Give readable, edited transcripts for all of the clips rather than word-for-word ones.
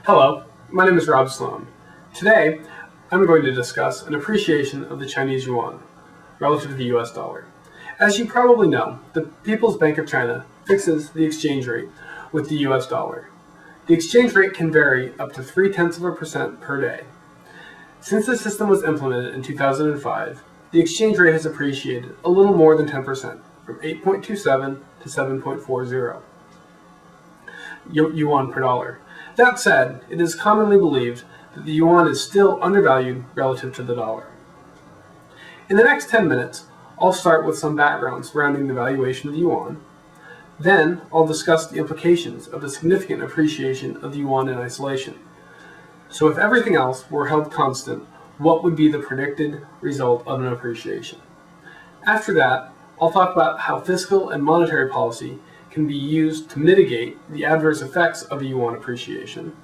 Hello, my name is Rob Sloan. Today, I'm going to discuss an appreciation of the Chinese yuan relative to the US dollar. As you probably know, the People's Bank of China fixes the exchange rate with the US dollar. The exchange rate can vary up to 0.3% per day. Since the system was implemented in 2005, the exchange rate has appreciated a little more than 10%, from 8.27 to 7.40 yuan per dollar. That said, it is commonly believed that the yuan is still undervalued relative to the dollar. In the next 10 minutes, I'll start with some background surrounding the valuation of the yuan. Then, I'll discuss the implications of the significant appreciation of the yuan in isolation. So if everything else were held constant, what would be the predicted result of an appreciation? After that, I'll talk about how fiscal and monetary policy can be used to mitigate the adverse effects of a yuan appreciation.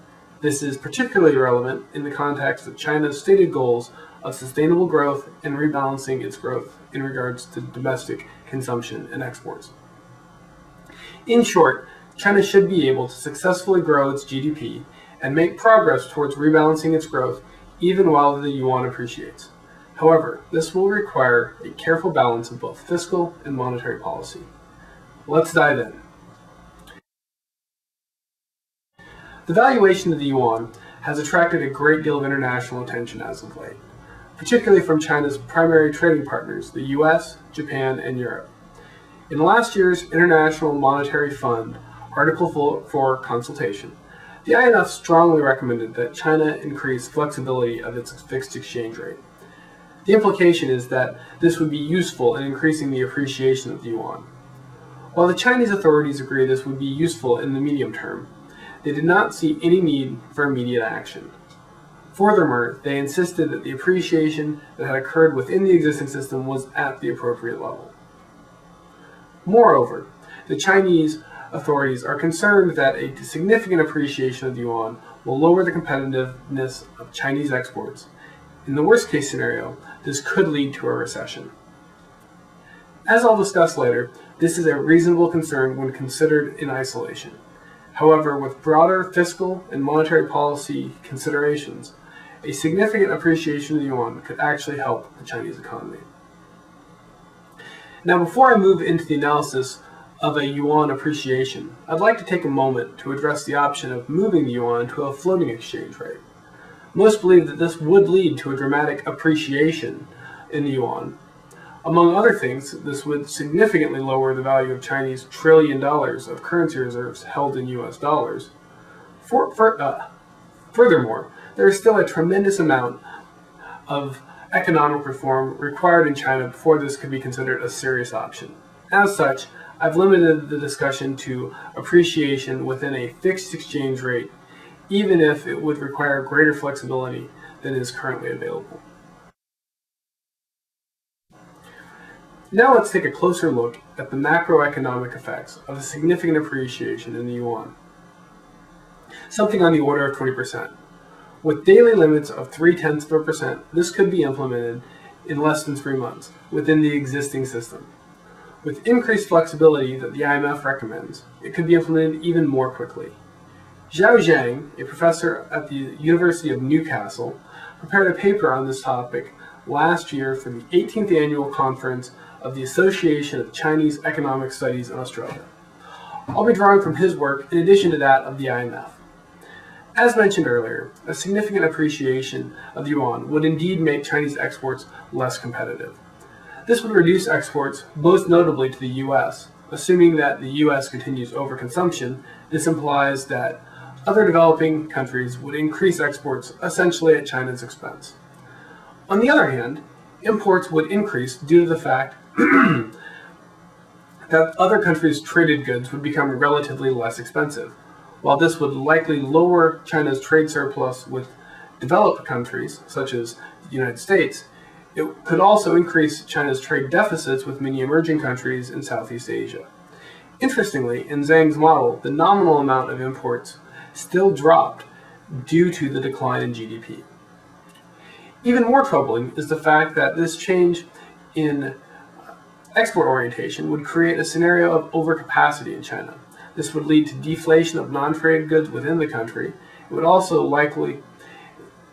This is particularly relevant in the context of China's stated goals of sustainable growth and rebalancing its growth in regards to domestic consumption and exports. In short, China should be able to successfully grow its GDP and make progress towards rebalancing its growth even while the yuan appreciates. However, this will require a careful balance of both fiscal and monetary policy. Let's dive in. The valuation of the yuan has attracted a great deal of international attention as of late, particularly from China's primary trading partners, the US, Japan, and Europe. In last year's International Monetary Fund Article 4 consultation, the IMF strongly recommended that China increase flexibility of its fixed exchange rate. The implication is that this would be useful in increasing the appreciation of the yuan. While the Chinese authorities agree this would be useful in the medium term, they did not see any need for immediate action. Furthermore, they insisted that the appreciation that had occurred within the existing system was at the appropriate level. Moreover, the Chinese authorities are concerned that a significant appreciation of the yuan will lower the competitiveness of Chinese exports. In the worst-case scenario, this could lead to a recession. As I'll discuss later, this is a reasonable concern when considered in isolation. However, with broader fiscal and monetary policy considerations, a significant appreciation of the yuan could actually help the Chinese economy. Now, before I move into the analysis of a yuan appreciation, I'd like to take a moment to address the option of moving the yuan to a floating exchange rate. Most believe that this would lead to a dramatic appreciation in the yuan. Among other things, this would significantly lower the value of Chinese $1 trillion of currency reserves held in US dollars. Furthermore, there is still a tremendous amount of economic reform required in China before this could be considered a serious option. As such, I've limited the discussion to appreciation within a fixed exchange rate, even if it would require greater flexibility than is currently available. Now let's take a closer look at the macroeconomic effects of a significant appreciation in the yuan, something on the order of 20%. With daily limits of 0.3%, this could be implemented in less than 3 months within the existing system. With increased flexibility that the IMF recommends, it could be implemented even more quickly. Zhao Zhang, a professor at the University of Newcastle, prepared a paper on this topic last year for the 18th annual conference of the Association of Chinese Economic Studies in Australia. I'll be drawing from his work in addition to that of the IMF. As mentioned earlier, a significant appreciation of the yuan would indeed make Chinese exports less competitive. This would reduce exports, most notably to the US. Assuming that the US continues overconsumption, this implies that other developing countries would increase exports essentially at China's expense. On the other hand, imports would increase due to the fact that other countries' traded goods would become relatively less expensive. While this would likely lower China's trade surplus with developed countries, such as the United States, it could also increase China's trade deficits with many emerging countries in Southeast Asia. Interestingly, in Zhang's model, the nominal amount of imports still dropped due to the decline in GDP. Even more troubling is the fact that this change in export orientation would create a scenario of overcapacity in China. This would lead to deflation of non-traded goods within the country, it would also likely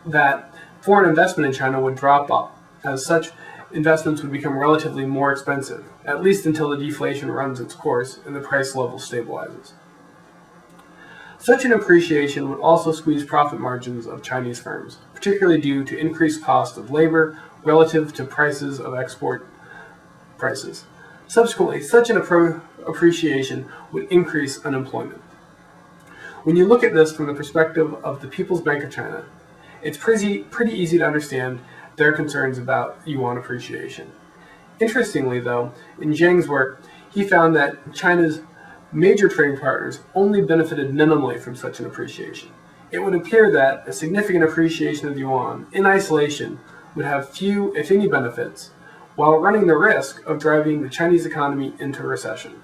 that foreign investment in China would drop off. As such, investments would become relatively more expensive, at least until the deflation runs its course and the price level stabilizes. Such an appreciation would also squeeze profit margins of Chinese firms, particularly due to increased cost of labor relative to prices of export prices. Subsequently, such an appreciation would increase unemployment. When you look at this from the perspective of the People's Bank of China, it's pretty easy to understand their concerns about yuan appreciation. Interestingly, though, in Zhang's work, he found that China's major trading partners only benefited minimally from such an appreciation. It would appear that a significant appreciation of the yuan in isolation would have few, if any, benefits, while running the risk of driving the Chinese economy into recession.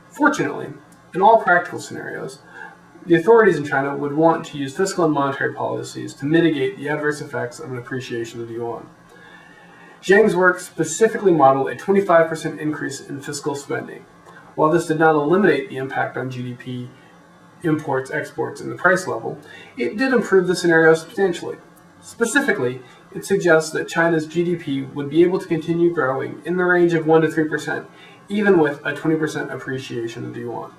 Fortunately, in all practical scenarios, the authorities in China would want to use fiscal and monetary policies to mitigate the adverse effects of an appreciation of the yuan. Zhang's work specifically modeled a 25% increase in fiscal spending. While this did not eliminate the impact on GDP, imports, exports, and the price level, it did improve the scenario substantially. Specifically, it suggests that China's GDP would be able to continue growing in the range of 1 to 3%, even with a 20% appreciation of the yuan.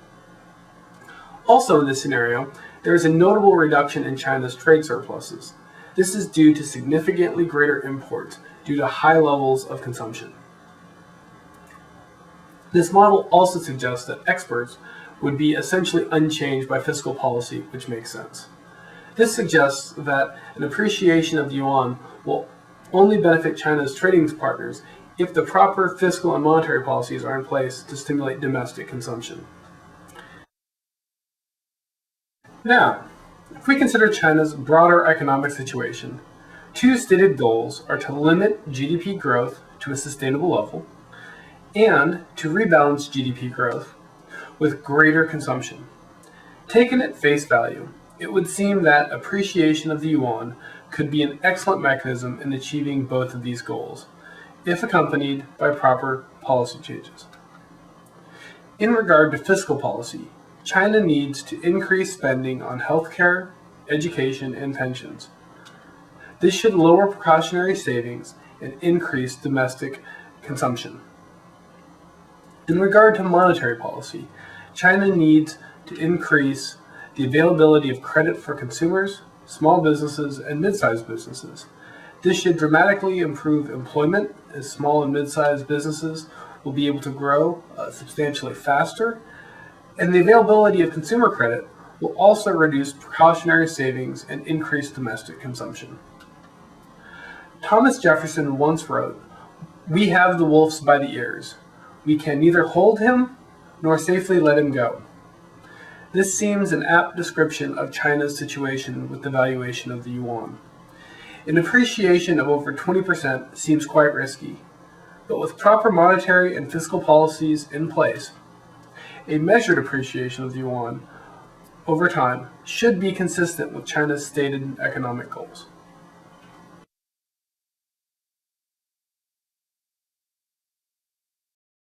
Also in this scenario, there is a notable reduction in China's trade surpluses. This is due to significantly greater imports due to high levels of consumption. This model also suggests that exports would be essentially unchanged by fiscal policy, which makes sense. This suggests that an appreciation of the yuan will only benefit China's trading partners if the proper fiscal and monetary policies are in place to stimulate domestic consumption. Now, if we consider China's broader economic situation, two stated goals are to limit GDP growth to a sustainable level and to rebalance GDP growth with greater consumption. Taken at face value, it would seem that appreciation of the yuan could be an excellent mechanism in achieving both of these goals, if accompanied by proper policy changes. In regard to fiscal policy, China needs to increase spending on healthcare, education, and pensions. This should lower precautionary savings and increase domestic consumption. In regard to monetary policy, China needs to increase the availability of credit for consumers, small businesses, and mid-sized businesses. This should dramatically improve employment, as small and mid-sized businesses will be able to grow substantially faster, and the availability of consumer credit will also reduce precautionary savings and increase domestic consumption. Thomas Jefferson once wrote, "We have the wolves by the ears. We can neither hold him nor safely let him go." This seems an apt description of China's situation with the valuation of the yuan. An appreciation of over 20% seems quite risky, but with proper monetary and fiscal policies in place, a measured appreciation of the yuan over time should be consistent with China's stated economic goals.